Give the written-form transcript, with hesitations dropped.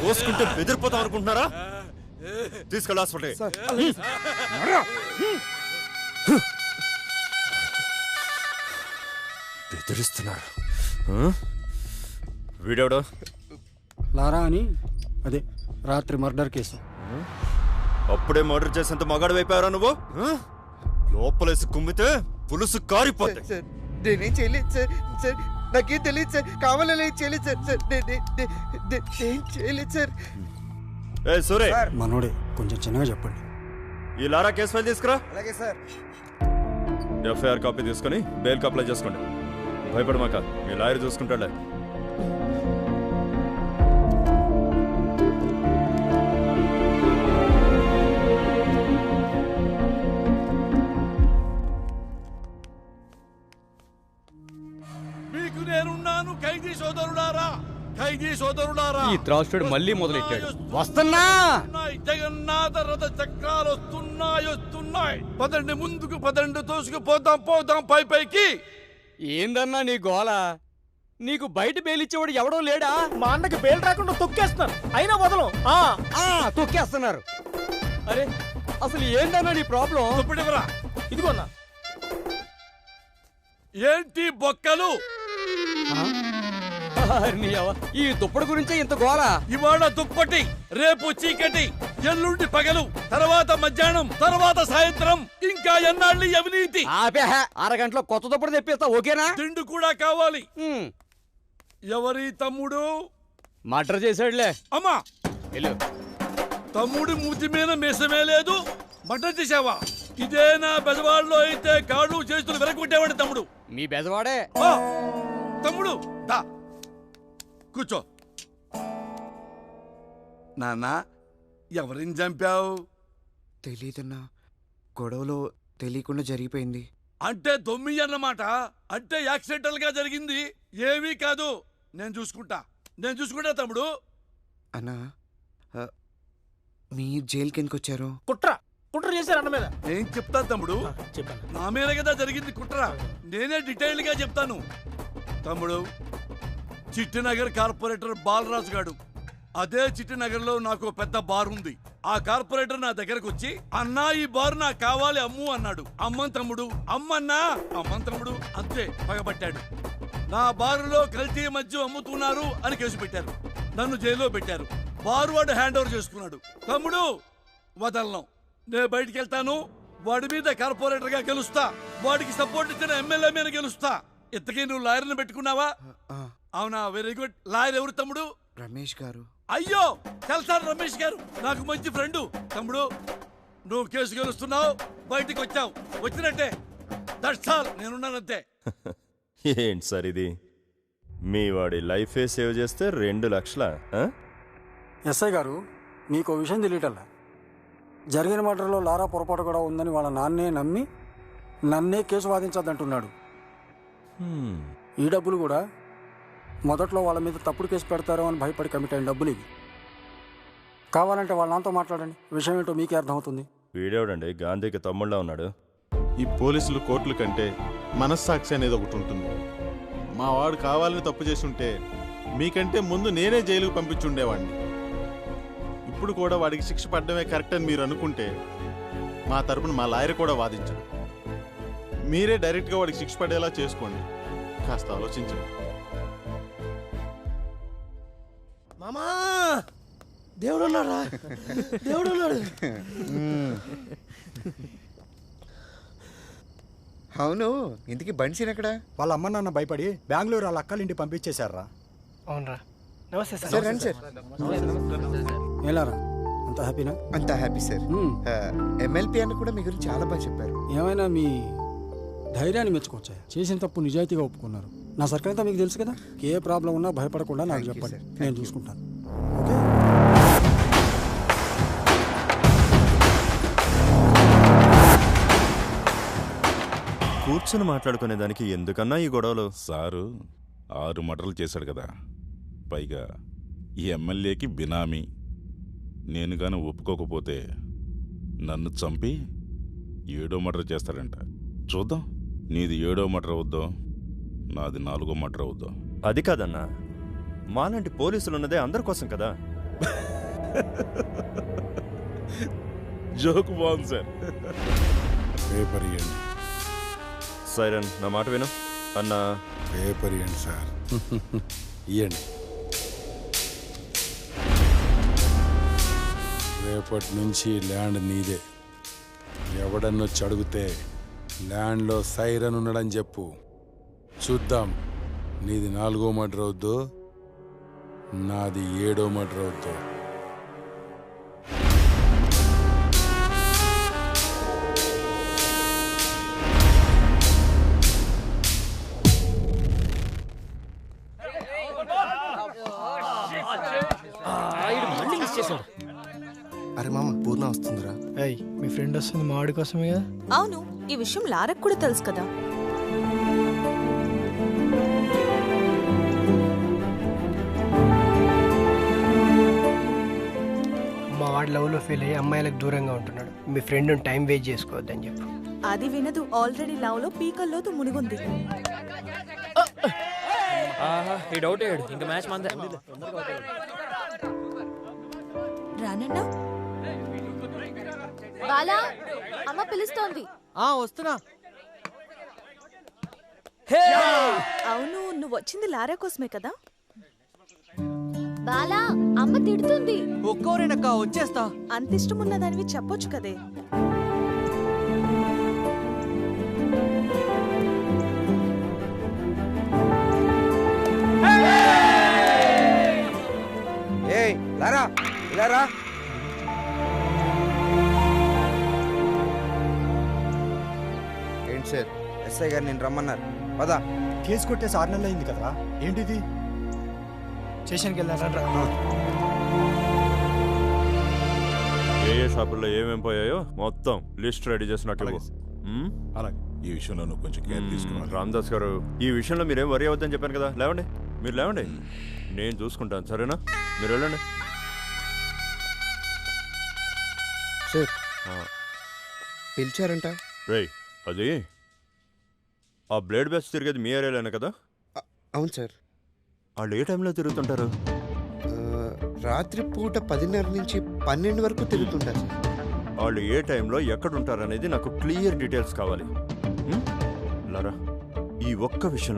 కోసుకుంటే బెదిరిపోతాం అనుకుంటున్నారా? తీసుకెళ్ళి హాస్పిటల్. బెదిరిస్తున్నారు. వీడెవడో? లారా అని, అదే రాత్రి మర్డర్ కేసు. అప్పుడే మర్డర్ చేసేంత మగాడు అయిపోయారా నువ్వు? లోపలేసి కుమ్మితే పులుసు కారిపోతే. నేనేం చేయలేదు సార్. సార్ నాకేం తెలియదు సార్. కావాలని చేయలేదు సార్. సార్ ఏం చేయలేదు సార్. ఏ సూరే, మనోడే, కొంచెం చిన్నగా చెప్పండి. ఈ లారా కేసు ఫైల్ తీసుకురా. అలాగే సార్. ఎఫ్ఐఆర్ కాపీ తీసుకుని బెయిల్కి అప్లై చేసుకోండి. భయపడమాక, మీ లాయర్ చూసుకుంటాడే. మీకు నేనున్నాను ఖైదీ సోదరులారా, ఖైదీ సోదరులారా. ఈ త్రాసుడు మళ్ళీ మొదలెట్టాడు. వస్తున్నా. జగన్నాథ రథ చక్రాలు వస్తున్నాయి. పదండి ముందుకు, పదండి తోసుకుపోదాం పైకి. ఏందన్నా నీ గోల? నీకు బయట బెయిలిచ్చేవాడు ఎవడో లేడా? మా అన్నకి బెయిల్ రాకుండా తొక్కేస్తున్నారు, అయినా వదలం. తొక్కేస్తున్నారు. అరే అసలు ఏందన్నా నీ ప్రాబ్లం? ఇప్పుడెవరా? ఇదిగో అన్న. ఏంటి బొక్కలు? ఈ దుప్పటి గురించే ఇంత గోల. ఇవాళ దుప్పటి, రేపు చీకటి, ఎల్లుండి పగలు, తర్వాత మధ్యాహ్నం, తర్వాత సాయంత్రం, ఇంకా ఎన్నాళ్ళు అవినీతి. అరగంటలో కొత్త దుప్పటి తెప్పిస్తా, ఓకేనా? తిండి కూడా కావాలి. ఎవరి తమ్ముడు? మర్డర్ చేశాడులే. అమ్మా, వెళ్ళు. తమ్ముడి మూతి మీద మీసమే లేదు, మర్డర్ చేసావా? ఇదే నా బెజవాడలో అయితే కాళ్ళు చేతులు వెరగొట్టేవాడు తమ్ముడు. మీ బెజవాడే. తమ్ముడు దా కూర్చో. నాన్న, ఎవరిని చంపావు? తెలీదన్నా, గొడవలో తెలియకుండా జరిగిపోయింది. అంటే దొమ్మి అన్నమాట. అంటే యాక్సిడెంటల్ గా జరిగింది, ఏమీ కాదు. నేను చూసుకుంటా తమ్ముడు. అన్నా, మీ జైలుకి ఎందుకు వచ్చారు? కుట్ర చేశారు అన్న మీద. నేను చెప్తాను తమ్ముడు. చెప్పాను. నా మీద కదా జరిగింది కుట్ర. నేనే డీటెయిల్ గా చెప్తాను తమ్ముడు. చిట్టినగర్ కార్పొరేటర్ బాలరాజు గాడు, అదే చిట్టినగర్ లో నాకు పెద్ద బార్ ఉంది. ఆ కార్పొరేటర్ నా దగ్గరకు వచ్చి, అన్నా ఈ బార్ నాకు కావాలి అమ్ము అన్నాడు. అమ్మన్ తమ్ముడు, అమ్మన్నా, అమ్మన్ తమ్ముడు అంతే పగబట్టాడు. నా బారులో కల్తీ మద్యం అమ్ముతున్నారు అని కేసు పెట్టారు. నన్ను జైల్లో పెట్టారు. బారు వాడు హ్యాండ్ ఓవర్ చేసుకున్నాడు. తమ్ముడు వదలను, నేను బయటికి వెళ్తాను. వాడి మీద కార్పొరేటర్ గా గెలుస్తా, వాడికి సపోర్ట్ ఇచ్చిన ఎమ్మెల్యే మీద గెలుస్తా. ఇంతకీ నువ్వు లాయర్ని పెట్టుకున్నావా? అవునా, వెరీ గుడ్. లాయర్ ఎవరు తమ్ముడు? రమేష్ గారు. అయ్యో తెలుసా రమేష్ గారు, నాకు మంచి ఫ్రెండు. తమ్ముడు నువ్వు కేసు గెలుస్తున్నావు, బయటికి వచ్చావు, వచ్చినట్టే. దట్స్ ఆల్, నేనున్నానంతే. ఏంటి సార్ ఇది? మీ వాడి లైఫే సేవ్ చేస్తే 2 లక్షలా? ఎస్ఐ గారు, మీకు విషయం తెలియటల్లా. జరిగిన మర్డర్లో లారా పొరపాటు కూడా ఉందని వాళ్ళ నాన్నే నమ్మి నన్నే కేసు వాదించద్దంటున్నాడు. ఈ డబ్బులు కూడా మొదట్లో వాళ్ళ మీద తప్పుడు కేసు పెడతారో అని భయపడి కమిట్ అయిన డబ్బులు ఇవి. కావాలంటే వాళ్ళ నాన్నతో మాట్లాడండి, విషయం ఏంటో మీకే అర్థమవుతుంది. వీడేవడండి గాంధీకి తమ్ముళ్ళ ఉన్నాడు? ఈ పోలీసులు కోర్టుల కంటే మనస్సాక్షి అనేది ఒకటి ఉంటుంది. మా వాడు కావాలని తప్పు చేసి ఉంటే మీకంటే ముందు నేనే జైలుకు పంపించుండేవాడిని. ఇప్పుడు కూడా వాడికి శిక్ష పడడమే కరెక్ట్ అని మీరు అనుకుంటే మా తరపున మా లాయర్ కూడా వాదించడు. మీరే డైరెక్ట్గా వాడికి శిక్ష పడేలా చేసుకోండి. కాస్త ఆలోచించండి. మామా, దేవుడు ఉన్నాడా? దేవుడు ఉన్నాడు. అవును, ఇంతకీ బన్సీన్ ఎక్కడ? వాళ్ళ అమ్మ నాన్న భయపడి బెంగళూరు వాళ్ళ అక్కల ఇంటికి పంపించేశారా? అవునరా. నమస్తే సార్. సార్ రండి సార్. ఏలారా, అంత హ్యాపీనా? అంతా హ్యాపీ సార్. ఎమ్మెల్పీ అన్న కూడా మీ గురించి చాలా బాగా చెప్పారు. ఏమైనా మీ ధైర్యాన్ని మెచ్చుకోవచ్చా? చేసిన తప్పు నిజాయితీగా ఒప్పుకున్నారు. నా సర్కిల్ అంతా మీకు తెలుసు కదా. ఏ ప్రాబ్లం ఉన్నా భయపడకుండా నాకు చెప్పండి, నేను చూసుకుంటాను. ఓకే. కూర్చొని మాట్లాడుకునే దానికి ఎందుకన్నా ఈ గొడవలు? సారు 6 మర్డర్లు చేశాడు కదా, పైగా ఈ ఎమ్మెల్యేకి బినామీ. నేను గాని ఒప్పుకోకపోతే నన్ను చంపి 7వ మర్డర్ చేస్తాడంట. చూద్దాం, నీది 7వ మర్డర్ అవుద్దో, నాది 4వ మర్డర్ అవుద్దో. అది కాదన్నా, మాలాంటి పోలీసులు ఉన్నదే అందరి కోసం కదా. జోక్ బాగుంది సార్. పేపర్ ఇవ్వండి. సైరన్, నా మాట విను అన్నా. పేపర్ ఇవ్వండి సార్. ఇవ్వండి. రేపటి నుంచి ల్యాండ్ నీదే. ఎవడన్నొచ్చి అడిగితే ల్యాండ్లో సైరన్ ఉన్నాడని చెప్పు. చూద్దాం నీది 4వ మర్డర్ అవుద్దో, నాది 7వ మర్డర్ అవుద్దో. అరే మామ, పూర్ణ వస్తుందిరా. ఏయ్, మీ ఫ్రెండ్ వస్తుంది మా వాడి కోసమే కదా. అవును, ఈ విషయం లారకు కూడా తెలుసు కదా. మా వాడి లవ్లో ఫెయిల్ అయ్యి అమ్మాయిలకు దూరంగా ఉంటున్నాడు. మీ ఫ్రెండ్ టైం వేస్ట్ చేసుకోవద్దని చెప్పు. అది వినదు. ఆల్రెడీ లవ్ లో పీకల్లోతు మునిగుంది. ఈ డౌట్ ఇంకా మ్యాచ్ మందే. రానన్నా బాలా, అమ్మ పిలుస్తోంది. వస్తున్నా. అవును, నువ్వు వచ్చింది లారా కోసమే కదా. బాలా, అమ్మ తిడుతుంది. ఒక్కోరేనక్క, వచ్చేస్తా. అంత ఇష్టం ఉన్నదానివి చెప్పొచ్చు కదే. ఏయ్ లారా, ఇలా రా. ఏంటి సార్, ఎస్ఐ గారు నేను రమ్మన్నారు. పదా. కేసు కొట్టేసి 6 నెలలు అయింది కదా, ఏంటిది? స్టేషన్కి వెళ్ళారా? ఏ షాపుల్లో ఏమేం పోయాయో మొత్తం లిస్ట్ రెడీ చేసినట్టు. అలాగే. ఈ విషయంలో నువ్వు కొంచెం కేర్ తీసుకున్నాను. రామదాస్ గారు, ఈ విషయంలో మీరేం వరి అవద్దని చెప్పాను కదా. లేవండి, మీరు లేవండి, నేను చూసుకుంటాను. సరేనా? మీరు వెళ్ళండి. సార్ పిలిచారంట. రేయ్, అది ఆ బ్లేడ్ బ్యాచ్ తిరిగేది మీ ఏరియాలోనే కదా? అవును సార్. వాళ్ళు ఏ టైంలో తిరుగుతుంటారు? రాత్రి పూట 10:30 నుంచి 12 వరకు తిరుగుతుంటారు సార్. వాళ్ళు ఏ టైంలో ఎక్కడ ఉంటారనేది నాకు క్లియర్ డీటెయిల్స్ కావాలి. లారా, ఈ ఒక్క విషయంలో